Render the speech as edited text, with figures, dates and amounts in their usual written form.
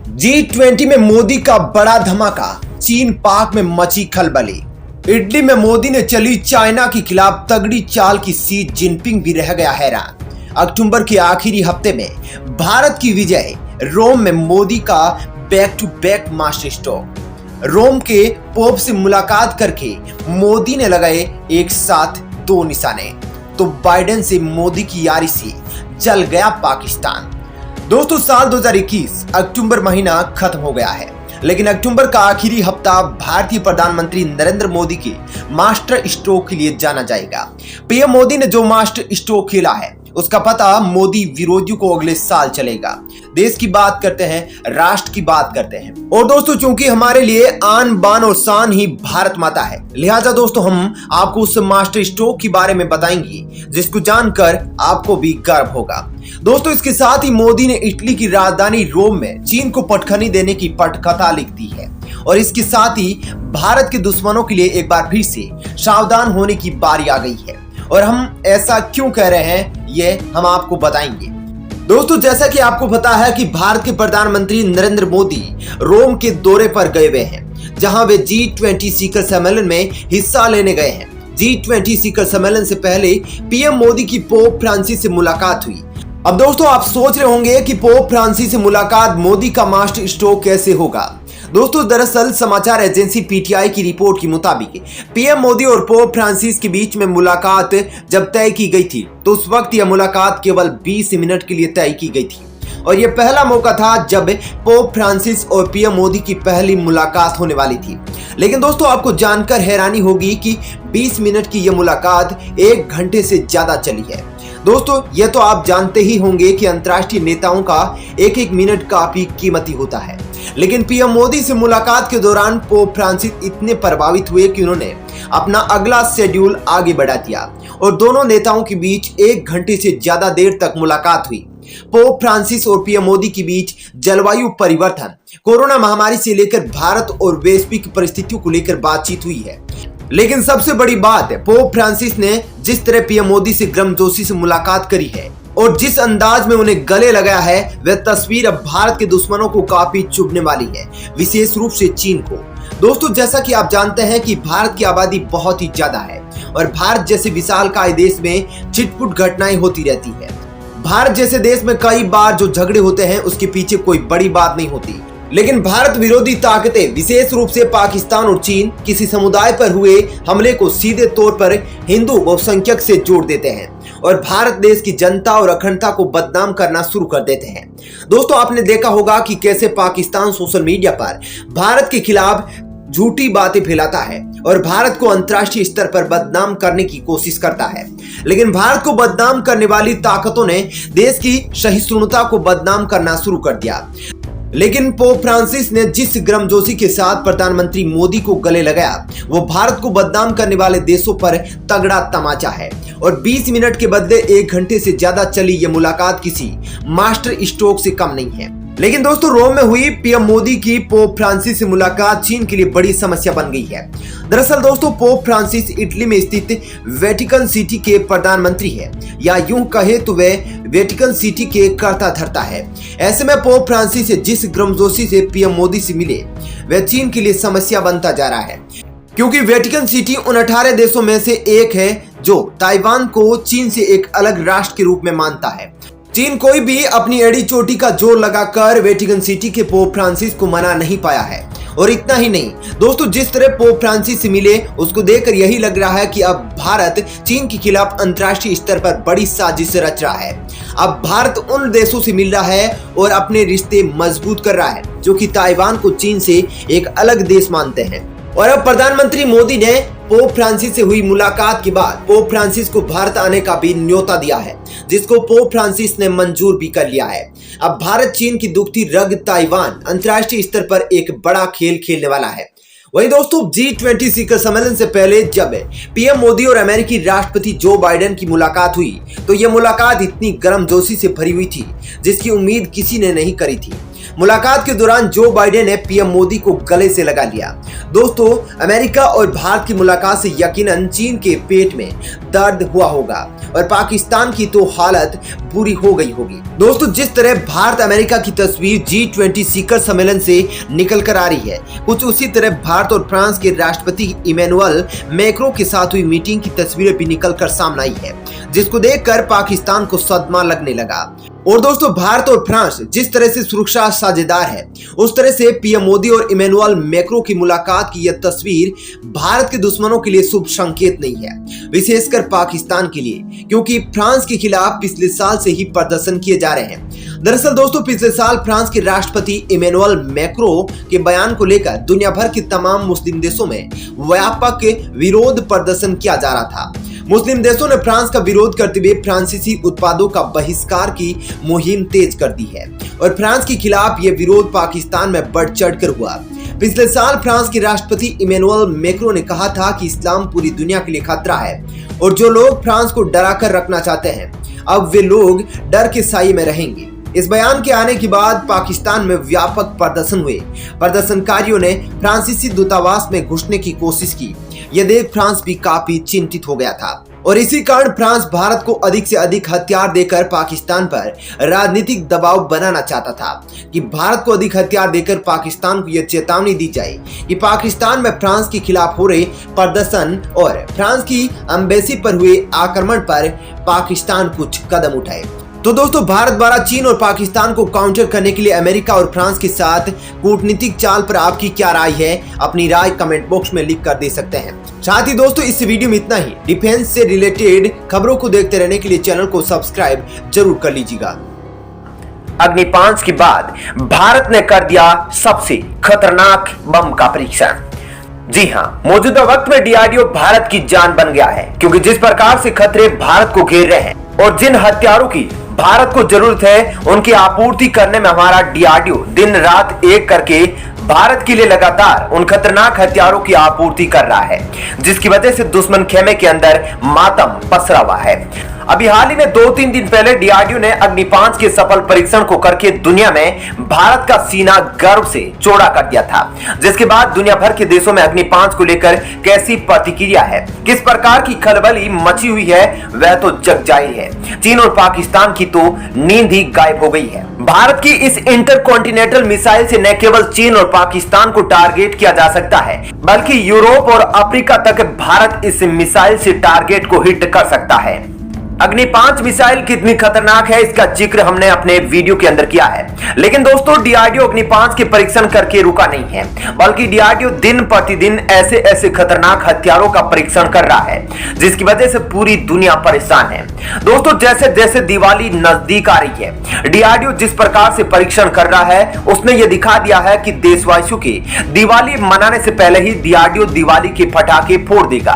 G20 में मोदी का बड़ा धमाका, चीन पाक में मची खलबली। इटली में मोदी ने चली चाइना के खिलाफ तगड़ी चाल की सी जिनपिंग भी रह गया हैरान। अक्टूबर के आखिरी हफ्ते में भारत की विजय, रोम में मोदी का back to back master stroke. Rome के पोप से मुलाकात करके मोदी ने लगाए एक साथ दो निशाने, तो बाइडेन से मोदी की यारी से जल गया पाकिस्तान। दोस्तों, साल 2021 अक्टूबर महीना खत्म हो गया है, लेकिन अक्टूबर का आखिरी हफ्ता भारतीय प्रधानमंत्री नरेंद्र मोदी के मास्टर स्ट्रोक के लिए जाना जाएगा। पीएम मोदी ने जो मास्टर स्ट्रोक खेला है उसका पता मोदी विरोधियों को अगले साल चलेगा। देश की बात करते हैं, राष्ट्र की बात करते हैं, और दोस्तों चूंकि हमारे लिए आन बान और शान ही भारत माता है, लिहाजा दोस्तों हम आपको उस मास्टर स्ट्रोक के बारे में बताएंगे जिसको जानकर आपको भी गर्व होगा। दोस्तों, इसके साथ ही मोदी ने इटली की राजधानी रोम में चीन को पटखनी देने की पटकथा लिख दी है, और इसके साथ ही भारत के दुश्मनों के लिए एक बार फिर से सावधान होने की बारी आ गई है। और हम ऐसा क्यों कह रहे हैं ये हम आपको बताएंगे। दोस्तों, जैसा कि आपको पता है कि भारत के प्रधानमंत्री नरेंद्र मोदी रोम के दौरे पर गए हुए हैं, जहां वे G20 शिखर सम्मेलन में हिस्सा लेने गए हैं। G20 शिखर सम्मेलन से पहले पीएम मोदी की पोप फ्रांसिस से मुलाकात हुई। अब दोस्तों, आप सोच रहे होंगे कि पोप फ्रांसिस से मुलाकात मोदी का मास्टर स्ट्रोक कैसे होगा। दोस्तों, दरअसल समाचार एजेंसी पीटीआई की रिपोर्ट के मुताबिक पीएम मोदी और पोप फ्रांसिस के बीच में मुलाकात जब तय की गई थी तो उस वक्त यह मुलाकात केवल 20 मिनट के लिए तय की गई थी, और यह पहला मौका था जब पोप फ्रांसिस और पीएम मोदी की पहली मुलाकात होने वाली थी। लेकिन दोस्तों, आपको जानकर हैरानी होगी कि 20 मिनट की यह मुलाकात 1 घंटे से ज्यादा चली है। दोस्तों, यह तो आप जानते ही होंगे कि अंतर्राष्ट्रीय नेताओं का एक एक मिनट काफी कीमती होता है, लेकिन पीएम मोदी से मुलाकात के दौरान पोप फ्रांसिस इतने प्रभावित हुए कि उन्होंने अपना अगला शेड्यूल आगे बढ़ा दिया और दोनों नेताओं के बीच 1 घंटे से ज्यादा देर तक मुलाकात हुई। पोप फ्रांसिस और पीएम मोदी के बीच जलवायु परिवर्तन, कोरोना महामारी से लेकर भारत और वैश्विक परिस्थितियों को लेकर बातचीत हुई है। लेकिन सबसे बड़ी बात है, पोप फ्रांसिस ने जिस तरह पीएम मोदी से गर्मजोशी से मुलाकात करी है और जिस अंदाज में उन्हें गले लगाया है, वह तस्वीर अब भारत के दुश्मनों को काफी चुभने वाली है, विशेष रूप से चीन को। दोस्तों, जैसा कि आप जानते हैं कि भारत की आबादी बहुत ही ज्यादा है और भारत जैसे विशालकाय देश में छिटपुट घटनाएं होती रहती है। भारत जैसे देश में कई बार जो झगड़े होते हैं उसके पीछे कोई बड़ी बात नहीं होती, लेकिन भारत विरोधी ताकतें, विशेष रूप से पाकिस्तान और चीन, किसी समुदाय पर हुए हमले को सीधे तौर पर हिंदू बहुसंख्यक से जोड़ देते हैं और भारत देश की जनता और अखंडता को बदनाम करना शुरू कर देते हैं। दोस्तों, आपने देखा होगा कि कैसे पाकिस्तान सोशल मीडिया पर भारत के खिलाफ झूठी बातें फैलाता है और भारत को अंतर्राष्ट्रीय स्तर पर बदनाम करने की कोशिश करता है, लेकिन भारत को बदनाम करने वाली ताकतों ने देश की सहिष्णुता को बदनाम करना शुरू कर दिया। लेकिन पोप फ्रांसिस ने जिस गर्मजोशी के साथ प्रधानमंत्री मोदी को गले लगाया, वो भारत को बदनाम करने वाले देशों पर तगड़ा तमाचा है, और 20 मिनट के बदले 1 घंटे से ज्यादा चली ये मुलाकात किसी मास्टर स्ट्रोक से कम नहीं है। लेकिन दोस्तों, रोम में हुई पीएम मोदी की पोप फ्रांसिस से मुलाकात चीन के लिए बड़ी समस्या बन गई है। दरअसल दोस्तों, पोप फ्रांसिस इटली में स्थित वेटिकन सिटी के प्रधानमंत्री है, या यूं कहे तो वे वेटिकन सिटी के कर्ता धर्ता है। ऐसे में पोप फ्रांसिस से जिस गर्मजोशी से पीएम मोदी से मिले, वह चीन के लिए समस्या बनता जा रहा है, क्योंकि वेटिकन सिटी उन 18 देशों में से एक है जो ताइवान को चीन से एक अलग राष्ट्र के रूप में मानता है। चीन कोई भी अपनी एड़ी चोटी का जोर लगाकर वेटिकन सिटी के पोप फ्रांसिस को मना नहीं पाया है। और इतना ही नहीं दोस्तों, जिस तरह पोप फ्रांसिस से मिले उसको देखकर यही लग रहा है कि अब भारत चीन के खिलाफ अंतर्राष्ट्रीय स्तर पर बड़ी साजिश रच रहा है। अब भारत उन देशों से मिल रहा है और अपने रिश्ते मजबूत कर रहा है जो कि ताइवान को चीन से एक अलग देश मानते हैं। और अब प्रधानमंत्री मोदी ने पोप फ्रांसिस से हुई मुलाकात के बाद पोप फ्रांसिस को भारत आने का भी न्योता दिया है, जिसको पोप फ्रांसिस ने मंजूर भी कर लिया है। अब भारत चीन की दुखती रग ताइवान अंतर्राष्ट्रीय स्तर पर एक बड़ा खेल खेलने वाला है। वहीं दोस्तों, G20 शिखर सम्मेलन से पहले जब पीएम मोदी और अमेरिकी राष्ट्रपति जो बाइडेन की मुलाकात हुई तो यह मुलाकात इतनी गर्मजोशी से भरी हुई थी जिसकी उम्मीद किसी ने नहीं करी थी। मुलाकात के दौरान जो बाइडेन ने पीएम मोदी को गले से लगा लिया। दोस्तों, अमेरिका और भारत की मुलाकात से यकीनन चीन के पेट में दर्द हुआ होगा और पाकिस्तान की तो हालत बुरी हो गई होगी। दोस्तों, जिस तरह भारत अमेरिका की तस्वीर G20 शिखर सम्मेलन से निकल कर आ रही है, कुछ उसी तरह भारत और फ्रांस के राष्ट्रपति इमैनुअल मैक्रों के साथ हुई मीटिंग की तस्वीरें भी निकल कर सामने आई है, जिसको देखकर पाकिस्तान को सदमा लगने लगा। और दोस्तों, भारत और फ्रांस जिस तरह से सुरक्षा साझेदार है, उस तरह से पीएम मोदी और इमैनुअल मैक्रों की मुलाकात की यह तस्वीर भारत के दुश्मनों के लिए शुभ संकेत नहीं है, विशेषकर पाकिस्तान के लिए, क्योंकि फ्रांस के खिलाफ पिछले साल से ही प्रदर्शन किए जा रहे हैं। दरअसल दोस्तों, पिछले साल फ्रांस के राष्ट्रपति इमैनुअल मैक्रों के बयान को लेकर दुनिया भर के तमाम मुस्लिम देशों में व्यापक विरोध प्रदर्शन किया जा रहा था। मुस्लिम देशों ने फ्रांस का विरोध करते हुए फ्रांसीसी उत्पादों का बहिष्कार की मुहिम तेज कर दी है और फ्रांस के खिलाफ यह विरोध पाकिस्तान में बढ़ चढ़कर हुआ। पिछले साल फ्रांस के राष्ट्रपति इमैनुअल मैक्रों ने कहा था कि इस्लाम पूरी दुनिया के लिए खतरा है और जो लोग फ्रांस को डरा कर रखना चाहते हैं, अब वे लोग डर के साए में रहेंगे। इस बयान के आने के बाद पाकिस्तान में व्यापक प्रदर्शन हुए। प्रदर्शनकारियों ने फ्रांसीसी दूतावास में घुसने की कोशिश की। यह देख फ्रांस भी काफी चिंतित हो गया था और इसी कारण फ्रांस भारत को अधिक से अधिक हथियार देकर पाकिस्तान पर राजनीतिक दबाव बनाना चाहता था कि भारत को अधिक हथियार देकर पाकिस्तान को यह चेतावनी दी जाए कि पाकिस्तान में फ्रांस के खिलाफ हो रहे प्रदर्शन और फ्रांस की एम्बेसी पर हुए आक्रमण पर पाकिस्तान कुछ कदम उठाए। तो दोस्तों, भारत द्वारा चीन और पाकिस्तान को काउंटर करने के लिए अमेरिका और फ्रांस के साथ कूटनीतिक चाल पर आपकी क्या राय है? अपनी राय कमेंट बॉक्स में लिख कर दे सकते हैं। साथ ही दोस्तों, इस वीडियो में इतना ही। डिफेंस से रिलेटेड खबरों को देखते रहने के लिए चैनल को सब्सक्राइब जरूर कर लीजिएगा। अग्नि 5 के बाद भारत ने कर दिया सबसे खतरनाक बम का परीक्षण। जी हां, मौजूदा वक्त में डीआरडीओ भारत की जान बन गया है, क्योंकि जिस प्रकार से खतरे भारत को घेर रहे हैं और जिन हथियारों की भारत को जरूरत है, उनकी आपूर्ति करने में हमारा डीआरडीओ दिन रात एक करके भारत के लिए लगातार उन खतरनाक हथियारों की आपूर्ति कर रहा है, जिसकी वजह से दुश्मन खेमे के अंदर मातम पसरा हुआ है। अभी हाल ही में 2-3 दिन पहले डीआरडीओ ने अग्नि 5 के सफल परीक्षण को करके दुनिया में भारत का सीना गर्व से चौड़ा कर दिया था, जिसके बाद दुनिया भर के देशों में अग्नि 5 को लेकर कैसी प्रतिक्रिया है, किस प्रकार की खलबली मची हुई है, वह तो जग जाहिर है। चीन और पाकिस्तान की तो नींद ही गायब हो गई है। भारत की इस इंटरकॉन्टिनेंटल मिसाइल से न केवल चीन और पाकिस्तान को टारगेट किया जा सकता है, बल्कि यूरोप और अफ्रीका तक भारत इस मिसाइल से टारगेट को हिट कर सकता है। अग्नि 5 मिसाइल कितनी खतरनाक है, इसका जिक्र हमने अपने वीडियो के अंदर किया है। लेकिन दोस्तों, डीआरडीओ अग्नि 5 के परीक्षण करके रुका नहीं है, बल्कि डीआरडीओ दिन प्रतिदिन ऐसे ऐसे खतरनाक हथियारों का परीक्षण कर रहा है, जिसकी वजह से पूरी दुनिया परेशान है। दोस्तों, जैसे जैसे दिवाली नजदीक आ रही है, डीआरडीओ जिस प्रकार से परीक्षण कर रहा है, उसने यह दिखा दिया है कि देशवासियों के दिवाली मनाने से पहले ही डीआरडीओ दिवाली के पटाखे फोड़ देगा।